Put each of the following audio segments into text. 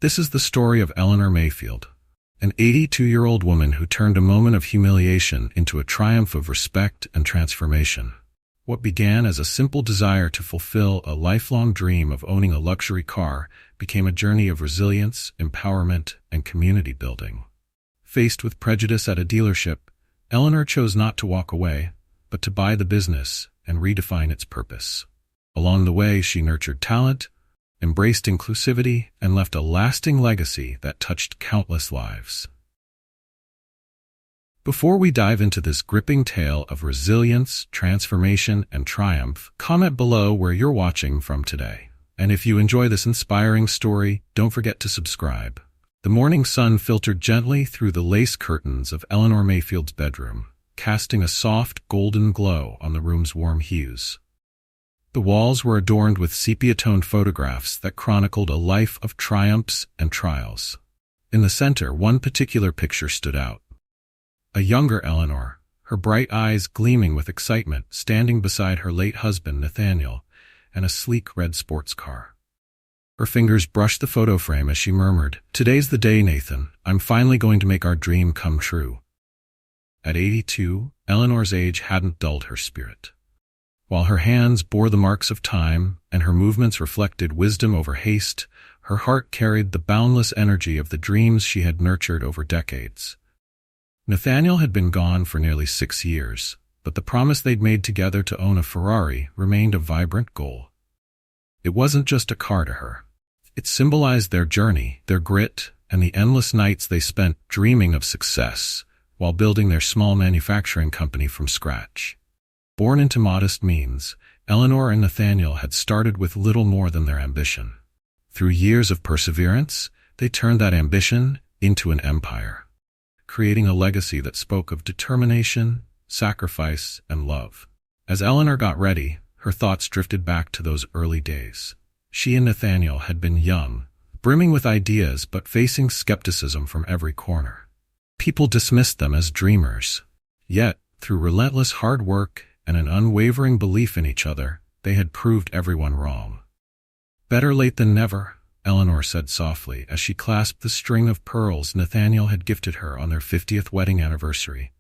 This is the story of Eleanor Mayfield, an 82-year-old woman who turned a moment of humiliation into a triumph of respect and transformation. What began as a simple desire to fulfill a lifelong dream of owning a luxury car became a journey of resilience, empowerment, and community building. Faced with prejudice at a dealership, Eleanor chose not to walk away, but to buy the business and redefine its purpose. Along the way, she nurtured talent, embraced inclusivity, and left a lasting legacy that touched countless lives. Before we dive into this gripping tale of resilience, transformation, and triumph, comment below where you're watching from today. And if you enjoy this inspiring story, don't forget to subscribe. The morning sun filtered gently through the lace curtains of Eleanor Mayfield's bedroom, casting a soft, golden glow on the room's warm hues. The walls were adorned with sepia-toned photographs that chronicled a life of triumphs and trials. In the center, one particular picture stood out. A younger Eleanor, her bright eyes gleaming with excitement, standing beside her late husband Nathaniel and a sleek red sports car. Her fingers brushed the photo frame as she murmured, "Today's the day, Nathan. I'm finally going to make our dream come true." At 82, Eleanor's age hadn't dulled her spirit. While her hands bore the marks of time and her movements reflected wisdom over haste, her heart carried the boundless energy of the dreams she had nurtured over decades. Nathaniel had been gone for nearly 6 years, but the promise they'd made together to own a Ferrari remained a vibrant goal. It wasn't just a car to her. It symbolized their journey, their grit, and the endless nights they spent dreaming of success while building their small manufacturing company from scratch. Born into modest means, Eleanor and Nathaniel had started with little more than their ambition. Through years of perseverance, they turned that ambition into an empire, creating a legacy that spoke of determination, sacrifice, and love. As Eleanor got ready, her thoughts drifted back to those early days. She and Nathaniel had been young, brimming with ideas but facing skepticism from every corner. People dismissed them as dreamers. Yet, through relentless hard work and an unwavering belief in each other, they had proved everyone wrong. "Better late than never," Eleanor said softly as she clasped the string of pearls Nathaniel had gifted her on their 50th wedding anniversary.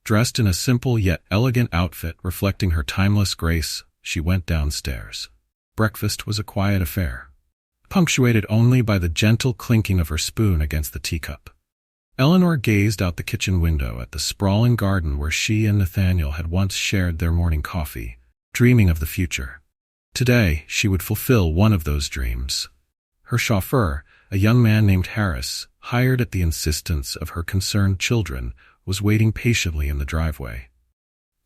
Dressed in a simple yet elegant outfit reflecting her timeless grace, she went downstairs. Breakfast was a quiet affair, punctuated only by the gentle clinking of her spoon against the teacup. Eleanor gazed out the kitchen window at the sprawling garden where she and Nathaniel had once shared their morning coffee, dreaming of the future. Today, she would fulfill one of those dreams. Her chauffeur, a young man named Harris, hired at the insistence of her concerned children, was waiting patiently in the driveway.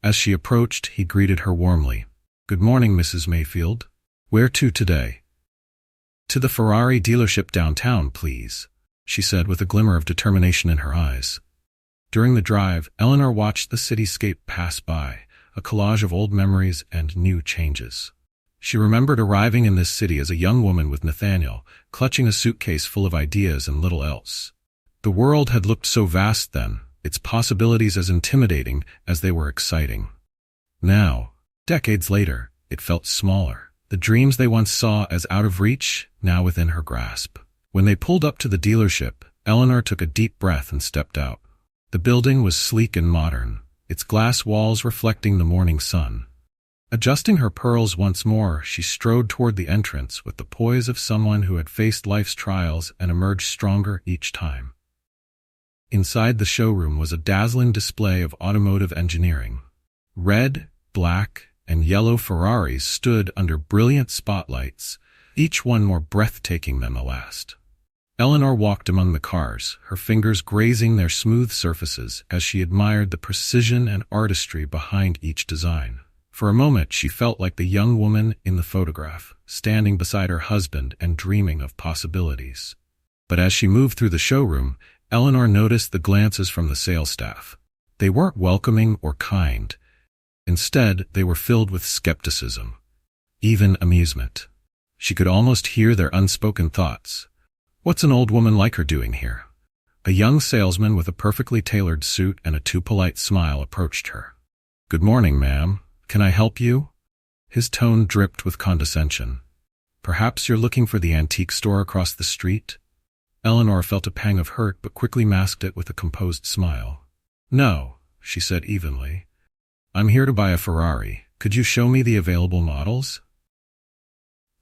As she approached, he greeted her warmly. "Good morning, Mrs. Mayfield. Where to today?" "To the Ferrari dealership downtown, please," she said with a glimmer of determination in her eyes. During the drive, Eleanor watched the cityscape pass by, a collage of old memories and new changes. She remembered arriving in this city as a young woman with Nathaniel, clutching a suitcase full of ideas and little else. The world had looked so vast then, its possibilities as intimidating as they were exciting. Now, decades later, it felt smaller. The dreams they once saw as out of reach, now within her grasp. When they pulled up to the dealership, Eleanor took a deep breath and stepped out. The building was sleek and modern, its glass walls reflecting the morning sun. Adjusting her pearls once more, she strode toward the entrance with the poise of someone who had faced life's trials and emerged stronger each time. Inside the showroom was a dazzling display of automotive engineering. Red, black, and yellow Ferraris stood under brilliant spotlights, each one more breathtaking than the last. Eleanor walked among the cars, her fingers grazing their smooth surfaces as she admired the precision and artistry behind each design. For a moment, she felt like the young woman in the photograph, standing beside her husband and dreaming of possibilities. But as she moved through the showroom, Eleanor noticed the glances from the sales staff. They weren't welcoming or kind. Instead, they were filled with skepticism, even amusement. She could almost hear their unspoken thoughts. "What's an old woman like her doing here?" A young salesman with a perfectly tailored suit and a too polite smile approached her. "Good morning, ma'am. Can I help you?" His tone dripped with condescension. "Perhaps you're looking for the antique store across the street?" Eleanor felt a pang of hurt but quickly masked it with a composed smile. "No," she said evenly. "I'm here to buy a Ferrari. Could you show me the available models?"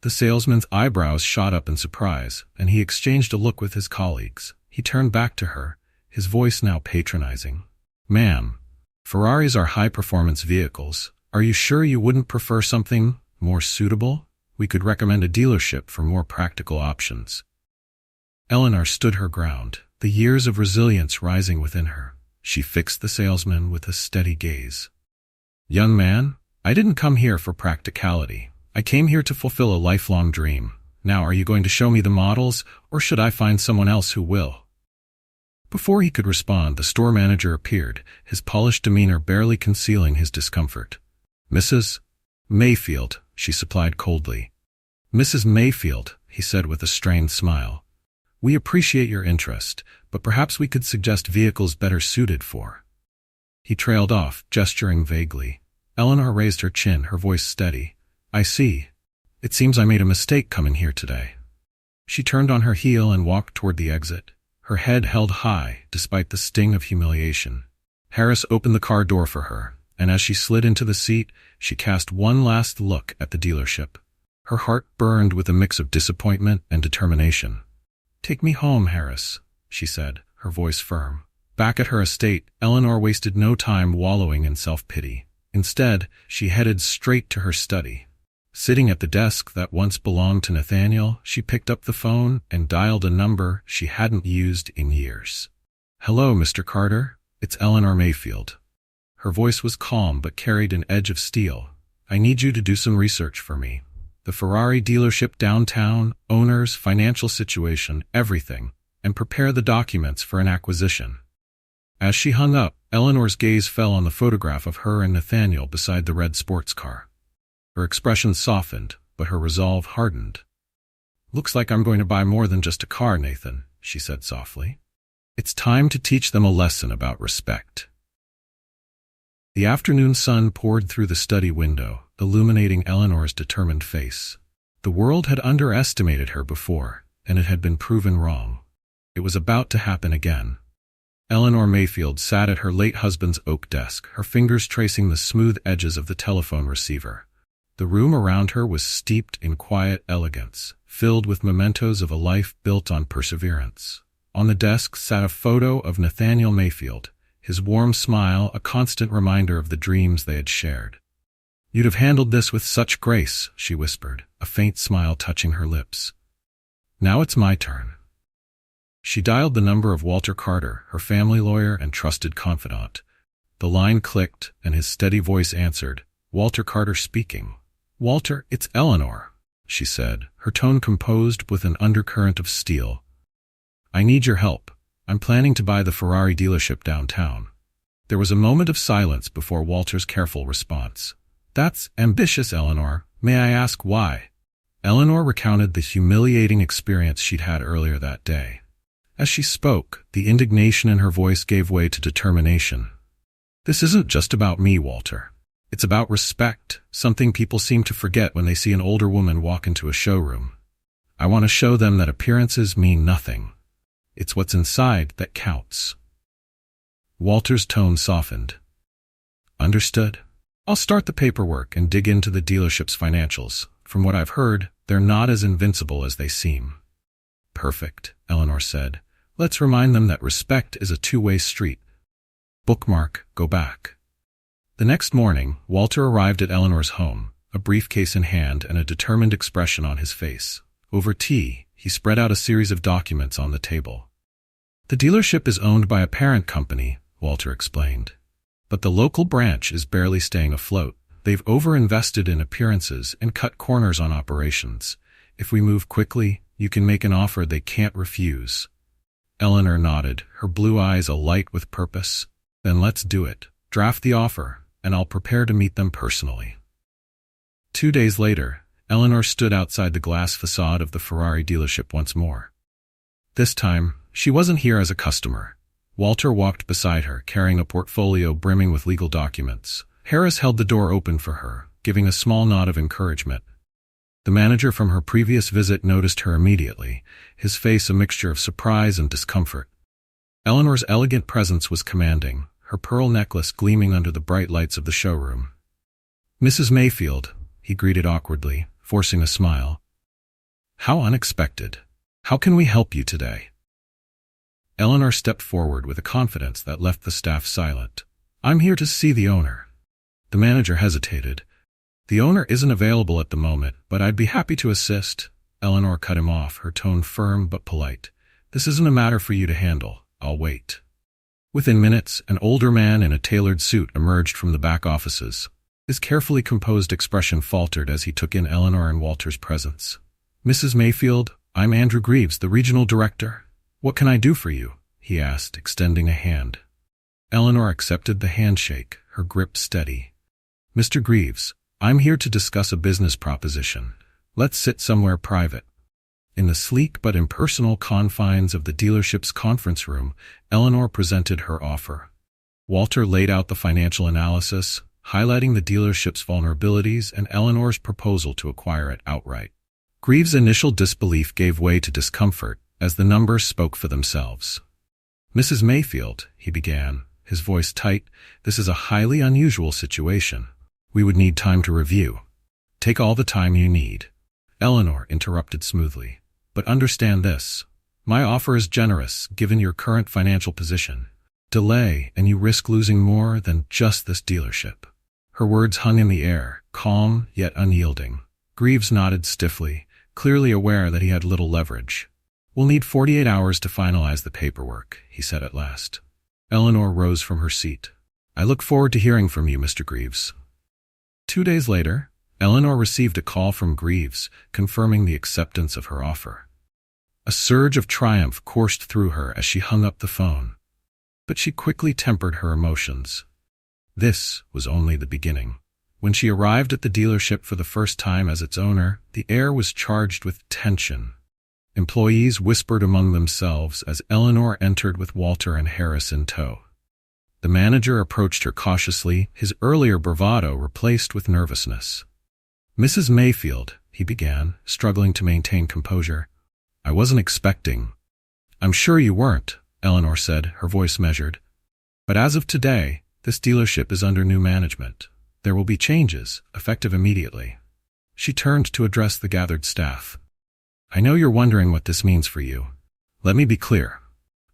The salesman's eyebrows shot up in surprise, and he exchanged a look with his colleagues. He turned back to her, his voice now patronizing. "Ma'am, Ferraris are high-performance vehicles. Are you sure you wouldn't prefer something more suitable? We could recommend a dealership for more practical options." Eleanor stood her ground, the years of resilience rising within her. She fixed the salesman with a steady gaze. "Young man, I didn't come here for practicality. I came here to fulfill a lifelong dream. Now are you going to show me the models, or should I find someone else who will?" Before he could respond, the store manager appeared, his polished demeanor barely concealing his discomfort. "Mrs. Mayfield," she supplied coldly. "Mrs. Mayfield," he said with a strained smile. "We appreciate your interest, but perhaps we could suggest vehicles better suited for—" He trailed off, gesturing vaguely. Eleanor raised her chin, her voice steady. "I see. It seems I made a mistake coming here today." She turned on her heel and walked toward the exit, her head held high despite the sting of humiliation. Harris opened the car door for her, and as she slid into the seat, she cast one last look at the dealership. Her heart burned with a mix of disappointment and determination. "Take me home, Harris," she said, her voice firm. Back at her estate, Eleanor wasted no time wallowing in self-pity. Instead, she headed straight to her study. Sitting at the desk that once belonged to Nathaniel, she picked up the phone and dialed a number she hadn't used in years. "Hello, Mr. Carter. It's Eleanor Mayfield." Her voice was calm but carried an edge of steel. "I need you to do some research for me. The Ferrari dealership downtown, owners, financial situation, everything, and prepare the documents for an acquisition." As she hung up, Eleanor's gaze fell on the photograph of her and Nathaniel beside the red sports car. Her expression softened, but her resolve hardened. "Looks like I'm going to buy more than just a car, Nathan," she said softly. "It's time to teach them a lesson about respect." The afternoon sun poured through the study window, illuminating Eleanor's determined face. The world had underestimated her before, and it had been proven wrong. It was about to happen again. Eleanor Mayfield sat at her late husband's oak desk, her fingers tracing the smooth edges of the telephone receiver. The room around her was steeped in quiet elegance, filled with mementos of a life built on perseverance. On the desk sat a photo of Nathaniel Mayfield, his warm smile a constant reminder of the dreams they had shared. "You'd have handled this with such grace," she whispered, a faint smile touching her lips. "Now it's my turn." She dialed the number of Walter Carter, her family lawyer and trusted confidant. The line clicked, and his steady voice answered, "Walter Carter speaking." "Walter, it's Eleanor," she said, her tone composed with an undercurrent of steel. "I need your help. I'm planning to buy the Ferrari dealership downtown." There was a moment of silence before Walter's careful response. "That's ambitious, Eleanor. May I ask why?" Eleanor recounted the humiliating experience she'd had earlier that day. As she spoke, the indignation in her voice gave way to determination. "This isn't just about me, Walter. It's about respect, something people seem to forget when they see an older woman walk into a showroom. I want to show them that appearances mean nothing. It's what's inside that counts." Walter's tone softened. "Understood. I'll start the paperwork and dig into the dealership's financials. From what I've heard, they're not as invincible as they seem." "Perfect," Eleanor said. "Let's remind them that respect is a two-way street." Bookmark, go back. The next morning, Walter arrived at Eleanor's home, a briefcase in hand and a determined expression on his face. Over tea, he spread out a series of documents on the table. "The dealership is owned by a parent company," Walter explained. "But the local branch is barely staying afloat. They've overinvested in appearances and cut corners on operations. If we move quickly, you can make an offer they can't refuse." Eleanor nodded, her blue eyes alight with purpose. "Then let's do it. Draft the offer, and I'll prepare to meet them personally." 2 days later, Eleanor stood outside the glass facade of the Ferrari dealership once more. This time, she wasn't here as a customer. Walter walked beside her, carrying a portfolio brimming with legal documents. Harris held the door open for her, giving a small nod of encouragement. The manager from her previous visit noticed her immediately, his face a mixture of surprise and discomfort. Eleanor's elegant presence was commanding, her pearl necklace gleaming under the bright lights of the showroom. "Mrs. Mayfield," he greeted awkwardly, forcing a smile. "How unexpected. How can we help you today?" Eleanor stepped forward with a confidence that left the staff silent. "I'm here to see the owner." The manager hesitated. "The owner isn't available at the moment, but I'd be happy to assist." Eleanor cut him off, her tone firm but polite. "This isn't a matter for you to handle. I'll wait." Within minutes, an older man in a tailored suit emerged from the back offices. His carefully composed expression faltered as he took in Eleanor and Walter's presence. "Mrs. Mayfield, I'm Andrew Greaves, the regional director. What can I do for you?" he asked, extending a hand. Eleanor accepted the handshake, her grip steady. "Mr. Greaves, I'm here to discuss a business proposition. Let's sit somewhere private." In the sleek but impersonal confines of the dealership's conference room, Eleanor presented her offer. Walter laid out the financial analysis, highlighting the dealership's vulnerabilities and Eleanor's proposal to acquire it outright. Greaves' initial disbelief gave way to discomfort as the numbers spoke for themselves. "Mrs. Mayfield," he began, his voice tight, "this is a highly unusual situation. We would need time to review." "Take all the time you need," Eleanor interrupted smoothly. "But understand this. My offer is generous, given your current financial position. Delay, and you risk losing more than just this dealership." Her words hung in the air, calm yet unyielding. Greaves nodded stiffly, clearly aware that he had little leverage. "We'll need 48 hours to finalize the paperwork," he said at last. Eleanor rose from her seat. "I look forward to hearing from you, Mr. Greaves." 2 days later, Eleanor received a call from Greaves, confirming the acceptance of her offer. A surge of triumph coursed through her as she hung up the phone. But she quickly tempered her emotions. This was only the beginning. When she arrived at the dealership for the first time as its owner, the air was charged with tension. Employees whispered among themselves as Eleanor entered with Walter and Harris in tow. The manager approached her cautiously, his earlier bravado replaced with nervousness. "Mrs. Mayfield," he began, struggling to maintain composure. "I wasn't expecting—" "I'm sure you weren't," Eleanor said, her voice measured. "But as of today, this dealership is under new management. There will be changes, effective immediately." She turned to address the gathered staff. "I know you're wondering what this means for you. Let me be clear.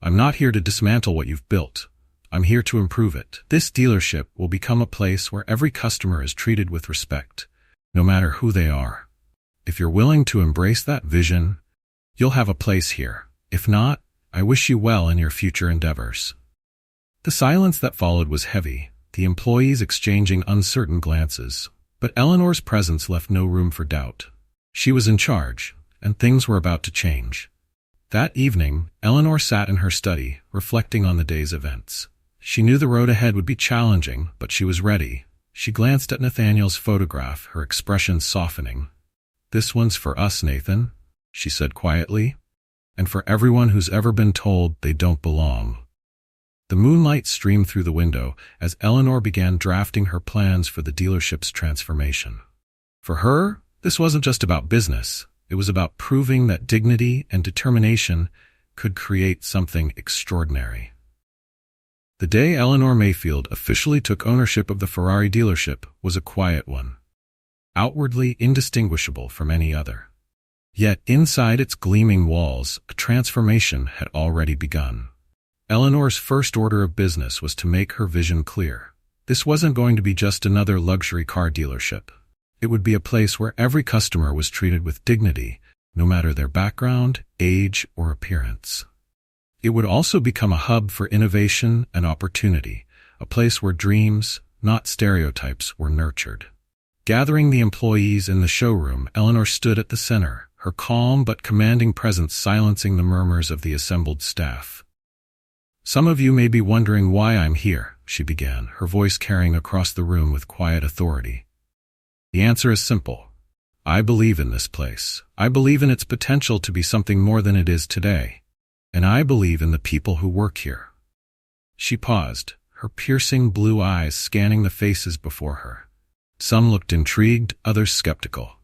I'm not here to dismantle what you've built. I'm here to improve it. This dealership will become a place where every customer is treated with respect, no matter who they are. If you're willing to embrace that vision, you'll have a place here. If not, I wish you well in your future endeavors." The silence that followed was heavy, the employees exchanging uncertain glances, but Eleanor's presence left no room for doubt. She was in charge, and things were about to change. That evening, Eleanor sat in her study, reflecting on the day's events. She knew the road ahead would be challenging, but she was ready. She glanced at Nathaniel's photograph, her expression softening. "This one's for us, Nathan," she said quietly, "and for everyone who's ever been told they don't belong." The moonlight streamed through the window as Eleanor began drafting her plans for the dealership's transformation. For her, this wasn't just about business. It was about proving that dignity and determination could create something extraordinary. The day Eleanor Mayfield officially took ownership of the Ferrari dealership was a quiet one, outwardly indistinguishable from any other. Yet inside its gleaming walls, a transformation had already begun. Eleanor's first order of business was to make her vision clear. This wasn't going to be just another luxury car dealership. It would be a place where every customer was treated with dignity, no matter their background, age, or appearance. It would also become a hub for innovation and opportunity, a place where dreams, not stereotypes, were nurtured. Gathering the employees in the showroom, Eleanor stood at the center, her calm but commanding presence silencing the murmurs of the assembled staff. "Some of you may be wondering why I'm here," she began, her voice carrying across the room with quiet authority. "The answer is simple. I believe in this place. I believe in its potential to be something more than it is today. And I believe in the people who work here." She paused, her piercing blue eyes scanning the faces before her. Some looked intrigued, others skeptical.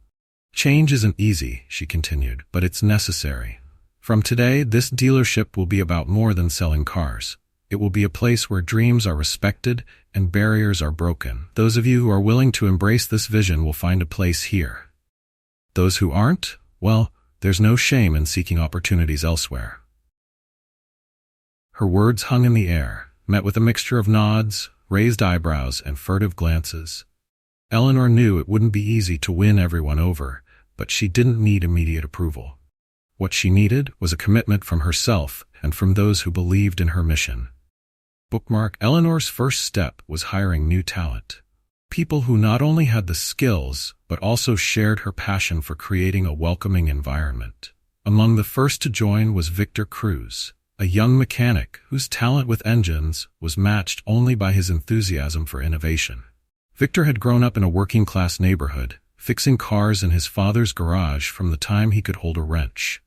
Change isn't easy, she continued, but it's necessary. From today, this dealership will be about more than selling cars. It will be a place where dreams are respected and barriers are broken. Those of you who are willing to embrace this vision will find a place here. Those who aren't, well, there's no shame in seeking opportunities elsewhere. Her words hung in the air, met with a mixture of nods, raised eyebrows, and furtive glances. Eleanor knew it wouldn't be easy to win everyone over, but she didn't need immediate approval. What she needed was a commitment from herself and from those who believed in her mission. Bookmark: Eleanor's first step was hiring new talent. People who not only had the skills, but also shared her passion for creating a welcoming environment. Among the first to join was Victor Cruz, a young mechanic whose talent with engines was matched only by his enthusiasm for innovation. Victor had grown up in a working-class neighborhood, fixing cars in his father's garage from the time he could hold a wrench.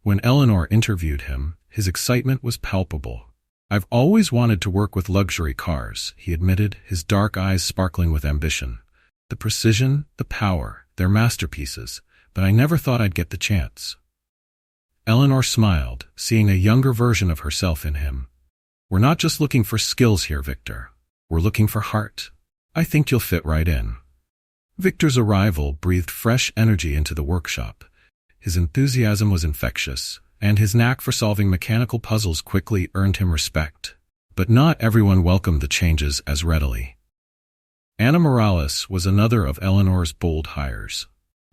When Eleanor interviewed him, his excitement was palpable. "I've always wanted to work with luxury cars," he admitted, his dark eyes sparkling with ambition. "The precision, the power, they're masterpieces, but I never thought I'd get the chance." Eleanor smiled, seeing a younger version of herself in him. "We're not just looking for skills here, Victor. We're looking for heart. I think you'll fit right in." Victor's arrival breathed fresh energy into the workshop. His enthusiasm was infectious, and his knack for solving mechanical puzzles quickly earned him respect. But not everyone welcomed the changes as readily. Ana Morales was another of Eleanor's bold hires.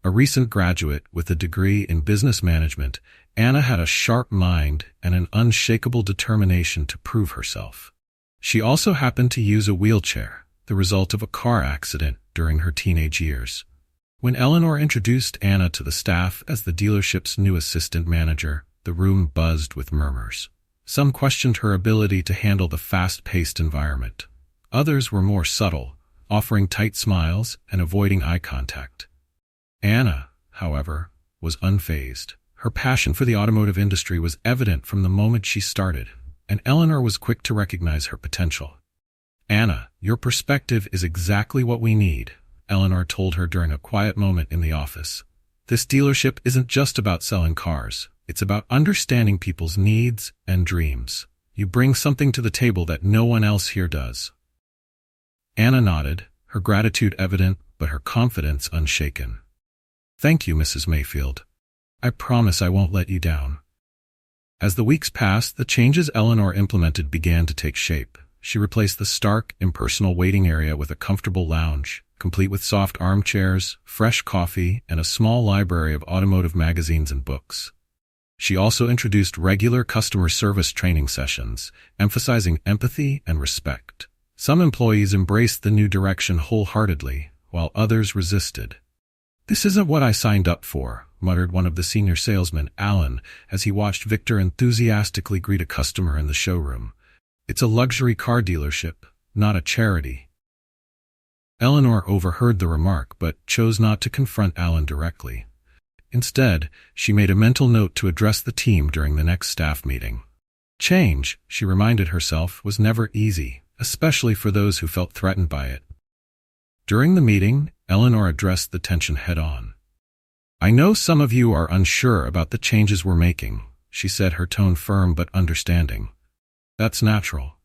A recent graduate with a degree in business management, Ana had a sharp mind and an unshakable determination to prove herself. She also happened to use a wheelchair, the result of a car accident during her teenage years. When Eleanor introduced Ana to the staff as the dealership's new assistant manager, the room buzzed with murmurs. Some questioned her ability to handle the fast-paced environment. Others were more subtle, offering tight smiles and avoiding eye contact. Ana, however, was unfazed. Her passion for the automotive industry was evident from the moment she started, and Eleanor was quick to recognize her potential. "Ana, your perspective is exactly what we need," Eleanor told her during a quiet moment in the office. "This dealership isn't just about selling cars. It's about understanding people's needs and dreams. You bring something to the table that no one else here does." Ana nodded, her gratitude evident but her confidence unshaken. "Thank you, Mrs. Mayfield. I promise I won't let you down." As the weeks passed, the changes Eleanor implemented began to take shape. She replaced the stark, impersonal waiting area with a comfortable lounge, complete with soft armchairs, fresh coffee, and a small library of automotive magazines and books. She also introduced regular customer service training sessions, emphasizing empathy and respect. Some employees embraced the new direction wholeheartedly, while others resisted. "This isn't what I signed up for," muttered one of the senior salesmen, Alan, as he watched Victor enthusiastically greet a customer in the showroom. "It's a luxury car dealership, not a charity." Eleanor overheard the remark but chose not to confront Alan directly. Instead, she made a mental note to address the team during the next staff meeting. Change, she reminded herself, was never easy, especially for those who felt threatened by it. During the meeting, Eleanor addressed the tension head-on. "I know some of you are unsure about the changes we're making," she said, her tone firm but understanding. "That's natural.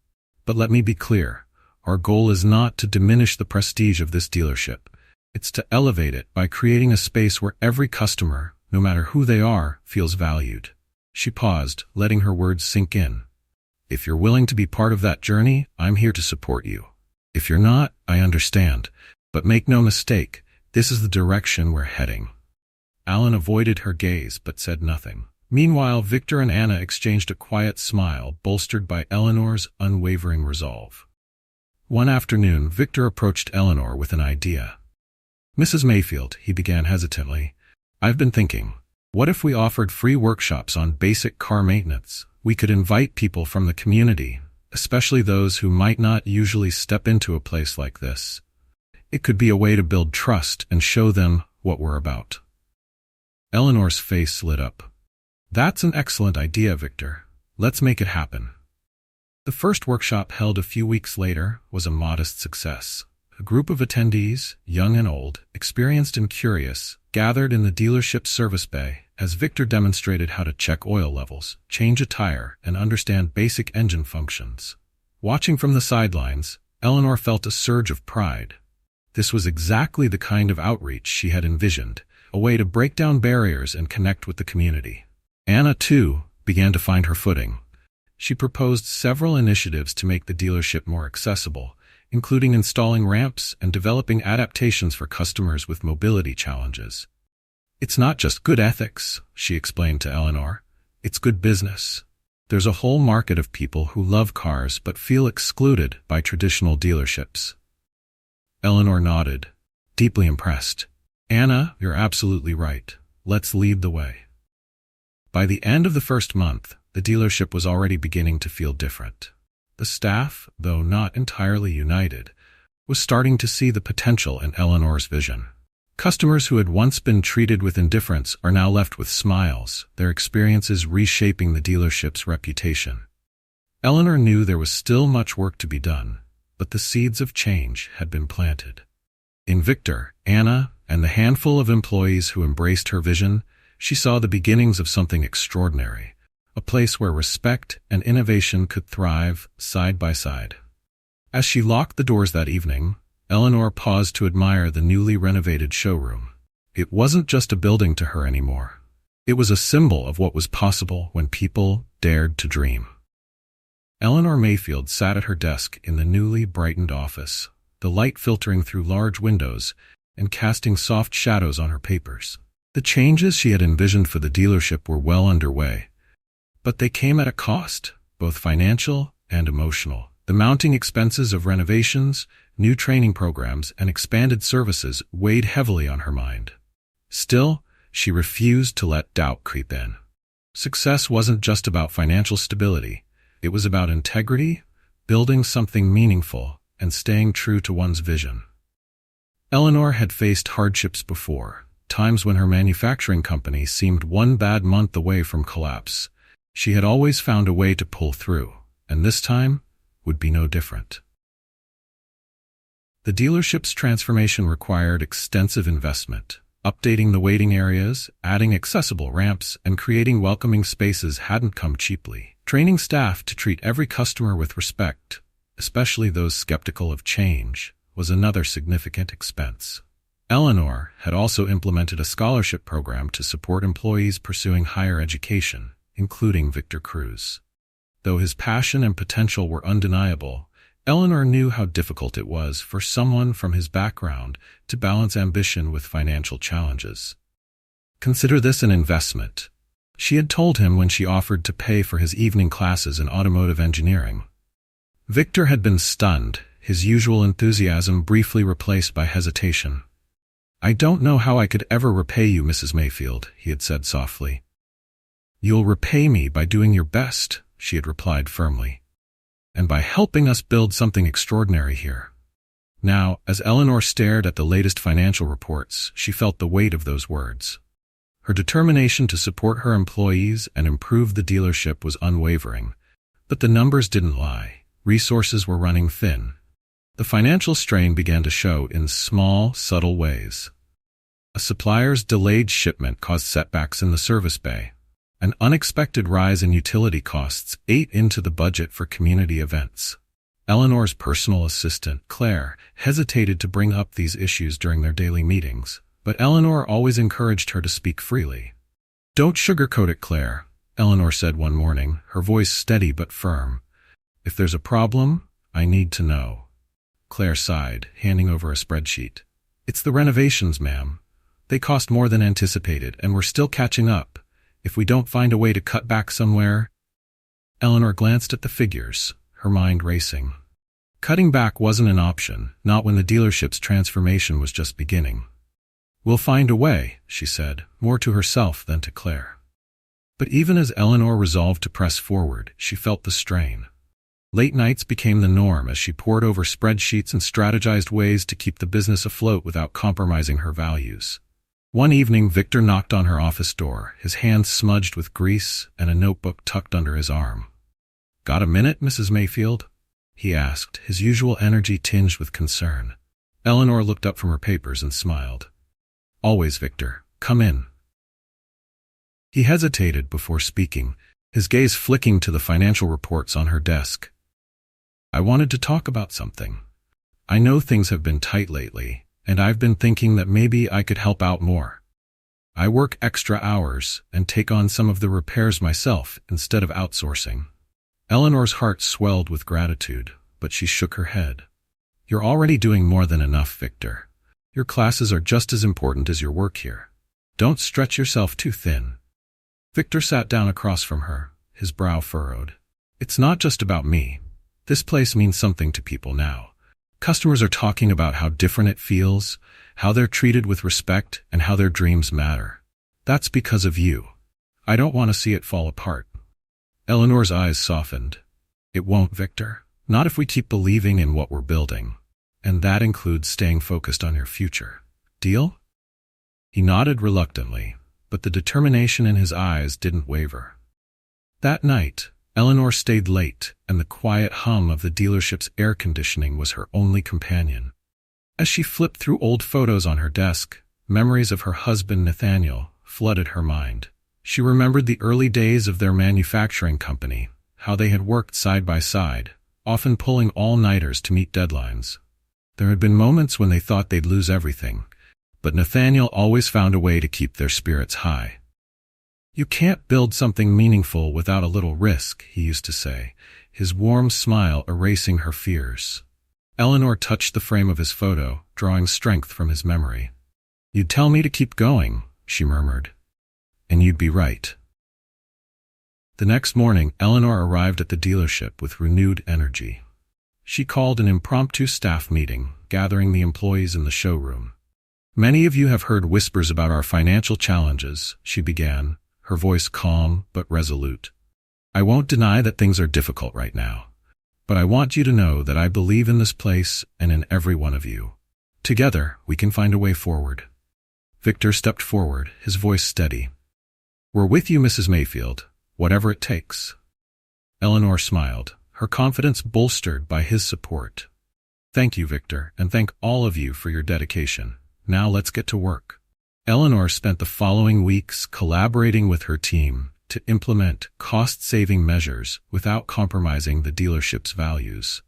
But let me be clear. Our goal is not to diminish the prestige of this dealership. It's to elevate it by creating a space where every customer, no matter who they are, feels valued." She paused, letting her words sink in. "If you're willing to be part of that journey, I'm here to support you. If you're not, I understand. But make no mistake, this is the direction we're heading." Alan avoided her gaze but said nothing. Meanwhile, Victor and Ana exchanged a quiet smile, bolstered by Eleanor's unwavering resolve. One afternoon, Victor approached Eleanor with an idea. "Mrs. Mayfield," he began hesitantly, "I've been thinking, what if we offered free workshops on basic car maintenance? We could invite people from the community, especially those who might not usually step into a place like this. It could be a way to build trust and show them what we're about." Eleanor's face lit up. "That's an excellent idea, Victor. Let's make it happen." The first workshop, held a few weeks later, was a modest success. A group of attendees, young and old, experienced and curious, gathered in the dealership's service bay as Victor demonstrated how to check oil levels, change a tire, and understand basic engine functions. Watching from the sidelines, Eleanor felt a surge of pride. This was exactly the kind of outreach she had envisioned, a way to break down barriers and connect with the community. Anna, too, began to find her footing. She proposed several initiatives to make the dealership more accessible, including installing ramps and developing adaptations for customers with mobility challenges. "It's not just good ethics," she explained to Eleanor. "It's good business. There's a whole market of people who love cars but feel excluded by traditional dealerships." Eleanor nodded, deeply impressed. "Anna, you're absolutely right. Let's lead the way." By the end of the first month, the dealership was already beginning to feel different. The staff, though not entirely united, was starting to see the potential in Eleanor's vision. Customers who had once been treated with indifference are now left with smiles, their experiences reshaping the dealership's reputation. Eleanor knew there was still much work to be done, but the seeds of change had been planted. In Victor, Anna, and the handful of employees who embraced her vision, she saw the beginnings of something extraordinary, a place where respect and innovation could thrive side by side. As she locked the doors that evening, Eleanor paused to admire the newly renovated showroom. It wasn't just a building to her anymore. It was a symbol of what was possible when people dared to dream. Eleanor Mayfield sat at her desk in the newly brightened office, the light filtering through large windows and casting soft shadows on her papers. The changes she had envisioned for the dealership were well underway, but they came at a cost, both financial and emotional. The mounting expenses of renovations, new training programs, and expanded services weighed heavily on her mind. Still, she refused to let doubt creep in. Success wasn't just about financial stability. It was about integrity, building something meaningful, and staying true to one's vision. Eleanor had faced hardships before, times when her manufacturing company seemed one bad month away from collapse. She had always found a way to pull through, and this time would be no different. The dealership's transformation required extensive investment. Updating the waiting areas, adding accessible ramps, and creating welcoming spaces hadn't come cheaply. Training staff to treat every customer with respect, especially those skeptical of change, was another significant expense. Eleanor had also implemented a scholarship program to support employees pursuing higher education, including Victor Cruz. Though his passion and potential were undeniable, Eleanor knew how difficult it was for someone from his background to balance ambition with financial challenges. "Consider this an investment," she had told him when she offered to pay for his evening classes in automotive engineering. Victor had been stunned, his usual enthusiasm briefly replaced by hesitation. "I don't know how I could ever repay you, Mrs. Mayfield," he had said softly. "You'll repay me by doing your best," she had replied firmly, "and by helping us build something extraordinary here." Now, as Eleanor stared at the latest financial reports, she felt the weight of those words. Her determination to support her employees and improve the dealership was unwavering, but the numbers didn't lie. Resources were running thin. The financial strain began to show in small, subtle ways. A supplier's delayed shipment caused setbacks in the service bay. An unexpected rise in utility costs ate into the budget for community events. Eleanor's personal assistant, Claire, hesitated to bring up these issues during their daily meetings, but Eleanor always encouraged her to speak freely. "Don't sugarcoat it, Claire," Eleanor said one morning, her voice steady but firm. "If there's a problem, I need to know." Claire sighed, handing over a spreadsheet. "It's the renovations, ma'am. They cost more than anticipated, and we're still catching up. If we don't find a way to cut back somewhere—" Eleanor glanced at the figures, her mind racing. Cutting back wasn't an option, not when the dealership's transformation was just beginning. "We'll find a way," she said, more to herself than to Claire. But even as Eleanor resolved to press forward, she felt the strain. Late nights became the norm as she pored over spreadsheets and strategized ways to keep the business afloat without compromising her values. One evening, Victor knocked on her office door, his hands smudged with grease and a notebook tucked under his arm. "Got a minute, Mrs. Mayfield?" he asked, his usual energy tinged with concern. Eleanor looked up from her papers and smiled. Always, Victor. Come in. He hesitated before speaking, his gaze flicking to the financial reports on her desk. I wanted to talk about something. I know things have been tight lately, and I've been thinking that maybe I could help out more. I work extra hours and take on some of the repairs myself instead of outsourcing. Eleanor's heart swelled with gratitude, but she shook her head. You're already doing more than enough, Victor. Your classes are just as important as your work here. Don't stretch yourself too thin. Victor sat down across from her, his brow furrowed. It's not just about me. This place means something to people now. Customers are talking about how different it feels, how they're treated with respect, and how their dreams matter. That's because of you. I don't want to see it fall apart. Eleanor's eyes softened. It won't, Victor. Not if we keep believing in what we're building. And that includes staying focused on your future. Deal? He nodded reluctantly, but the determination in his eyes didn't waver. That night, Eleanor stayed late, and the quiet hum of the dealership's air conditioning was her only companion. As she flipped through old photos on her desk, memories of her husband Nathaniel flooded her mind. She remembered the early days of their manufacturing company, how they had worked side by side, often pulling all-nighters to meet deadlines. There had been moments when they thought they'd lose everything, but Nathaniel always found a way to keep their spirits high. You can't build something meaningful without a little risk, he used to say, his warm smile erasing her fears. Eleanor touched the frame of his photo, drawing strength from his memory. You'd tell me to keep going, she murmured. And you'd be right. The next morning, Eleanor arrived at the dealership with renewed energy. She called an impromptu staff meeting, gathering the employees in the showroom. Many of you have heard whispers about our financial challenges, she began, her voice calm but resolute. I won't deny that things are difficult right now, but I want you to know that I believe in this place and in every one of you. Together, we can find a way forward. Victor stepped forward, his voice steady. We're with you, Mrs. Mayfield, whatever it takes. Eleanor smiled, her confidence bolstered by his support. Thank you, Victor, and thank all of you for your dedication. Now let's get to work. Eleanor spent the following weeks collaborating with her team to implement cost-saving measures without compromising the dealership's values.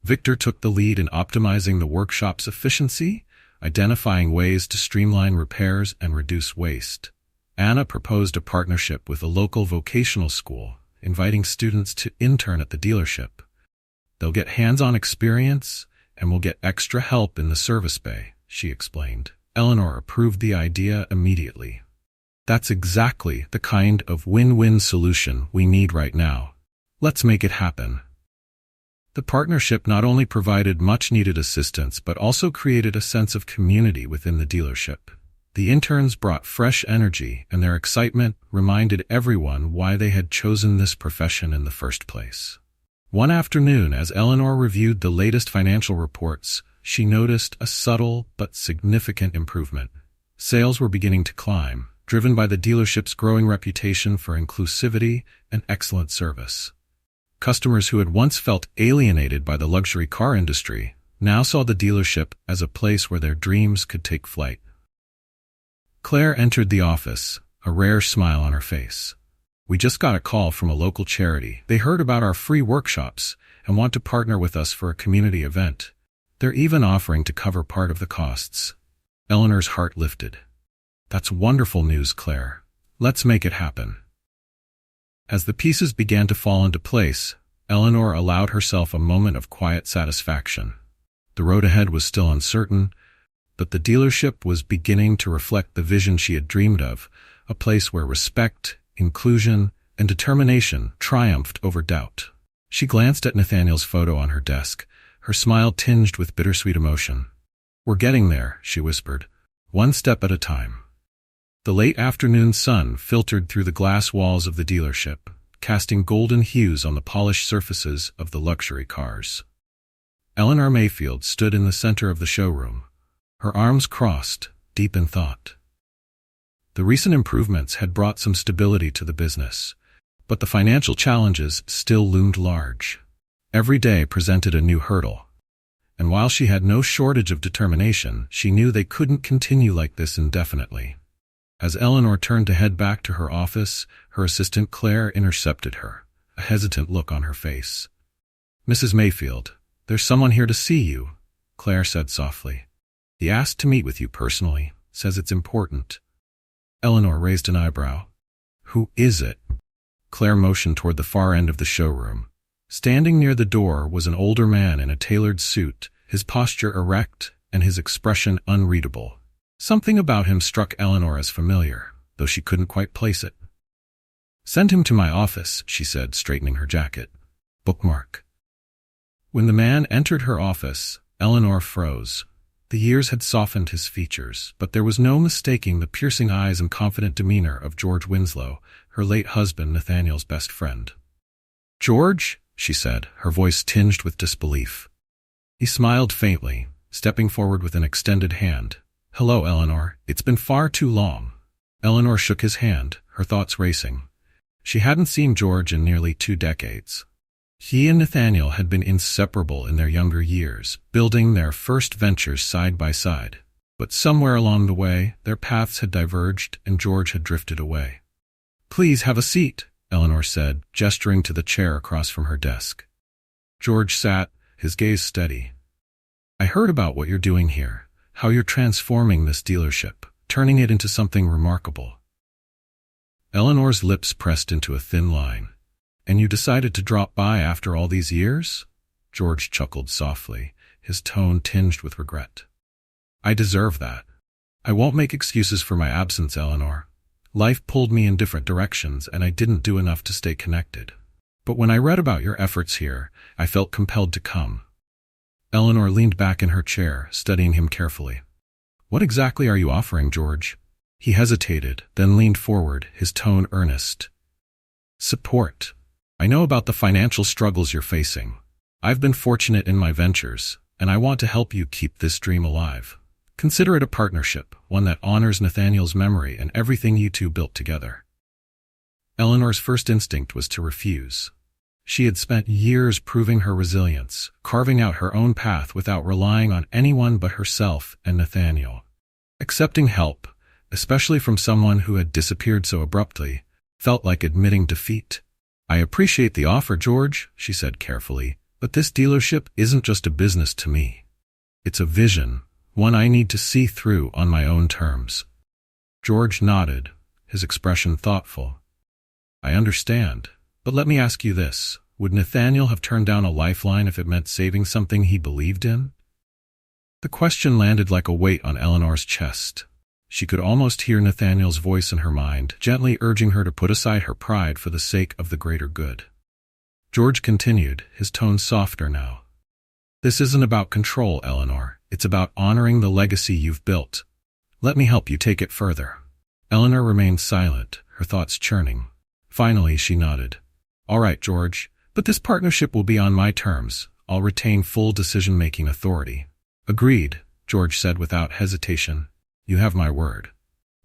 Victor took the lead in optimizing the workshop's efficiency, identifying ways to streamline repairs and reduce waste. Anna proposed a partnership with a local vocational school, inviting students to intern at the dealership. They'll get hands-on experience and will get extra help in the service bay, she explained. Eleanor approved the idea immediately. That's exactly the kind of win-win solution we need right now. Let's make it happen. The partnership not only provided much-needed assistance but also created a sense of community within the dealership. The interns brought fresh energy, and their excitement reminded everyone why they had chosen this profession in the first place. One afternoon, as Eleanor reviewed the latest financial reports, she noticed a subtle but significant improvement. Sales were beginning to climb, driven by the dealership's growing reputation for inclusivity and excellent service. Customers who had once felt alienated by the luxury car industry now saw the dealership as a place where their dreams could take flight. Claire entered the office, a rare smile on her face. We just got a call from a local charity. They heard about our free workshops and want to partner with us for a community event. They're even offering to cover part of the costs. Eleanor's heart lifted. That's wonderful news, Claire. Let's make it happen. As the pieces began to fall into place, Eleanor allowed herself a moment of quiet satisfaction. The road ahead was still uncertain, but the dealership was beginning to reflect the vision she had dreamed of, a place where respect, inclusion, and determination triumphed over doubt. She glanced at Nathaniel's photo on her desk, her smile tinged with bittersweet emotion. We're getting there, she whispered, one step at a time. The late afternoon sun filtered through the glass walls of the dealership, casting golden hues on the polished surfaces of the luxury cars. Eleanor Mayfield stood in the center of the showroom, her arms crossed, deep in thought. The recent improvements had brought some stability to the business, but the financial challenges still loomed large. Every day presented a new hurdle. and while she had no shortage of determination, she knew they couldn't continue like this indefinitely. As Eleanor turned to head back to her office, her assistant Claire intercepted her, a hesitant look on her face. "Mrs. Mayfield, there's someone here to see you," Claire said softly. "He asked to meet with you personally, says it's important." Eleanor raised an eyebrow. "Who is it?" Claire motioned toward the far end of the showroom. Standing near the door was an older man in a tailored suit, his posture erect and his expression unreadable. Something about him struck Eleanor as familiar, though she couldn't quite place it. "Send him to my office," she said, straightening her jacket. "Bookmark." When the man entered her office, Eleanor froze. The years had softened his features, but there was no mistaking the piercing eyes and confident demeanor of George Winslow, her late husband Nathaniel's best friend. "George?" she said, her voice tinged with disbelief. He smiled faintly, stepping forward with an extended hand. "Hello, Eleanor. It's been far too long." Eleanor shook his hand, her thoughts racing. She hadn't seen George in nearly 2 decades. He and Nathaniel had been inseparable in their younger years, building their first ventures side by side. But somewhere along the way, their paths had diverged and George had drifted away. "Please have a seat," Eleanor said, gesturing to the chair across from her desk. George sat, his gaze steady. "I heard about what you're doing here, how you're transforming this dealership, turning it into something remarkable." Eleanor's lips pressed into a thin line. "And you decided to drop by after all these years?" George chuckled softly, his tone tinged with regret. "I deserve that. I won't make excuses for my absence, Eleanor. Life pulled me in different directions and I didn't do enough to stay connected. But when I read about your efforts here, I felt compelled to come." Eleanor leaned back in her chair, studying him carefully. "What exactly are you offering, George?" He hesitated, then leaned forward, his tone earnest. "Support. I know about the financial struggles you're facing. I've been fortunate in my ventures, and I want to help you keep this dream alive. Consider it a partnership, one that honors Nathaniel's memory and everything you two built together." Eleanor's first instinct was to refuse. She had spent years proving her resilience, carving out her own path without relying on anyone but herself and Nathaniel. Accepting help, especially from someone who had disappeared so abruptly, felt like admitting defeat. "I appreciate the offer, George," she said carefully, "but this dealership isn't just a business to me. It's a vision, one I need to see through on my own terms." George nodded, his expression thoughtful. "I understand, but let me ask you this. Would Nathaniel have turned down a lifeline if it meant saving something he believed in?" The question landed like a weight on Eleanor's chest. She could almost hear Nathaniel's voice in her mind, gently urging her to put aside her pride for the sake of the greater good. George continued, his tone softer now. "This isn't about control, Eleanor. It's about honoring the legacy you've built. Let me help you take it further." Eleanor remained silent, her thoughts churning. Finally, she nodded. "All right, George, but this partnership will be on my terms. I'll retain full decision-making authority." "Agreed," George said without hesitation. "You have my word."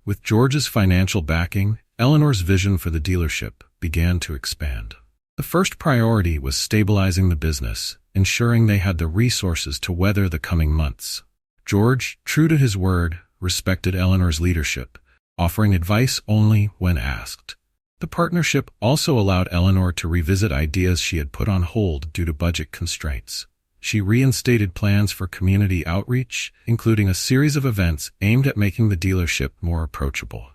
With George's financial backing, Eleanor's vision for the dealership began to expand. The first priority was stabilizing the business, ensuring they had the resources to weather the coming months. George, true to his word, respected Eleanor's leadership, offering advice only when asked. The partnership also allowed Eleanor to revisit ideas she had put on hold due to budget constraints. She reinstated plans for community outreach, including a series of events aimed at making the dealership more approachable.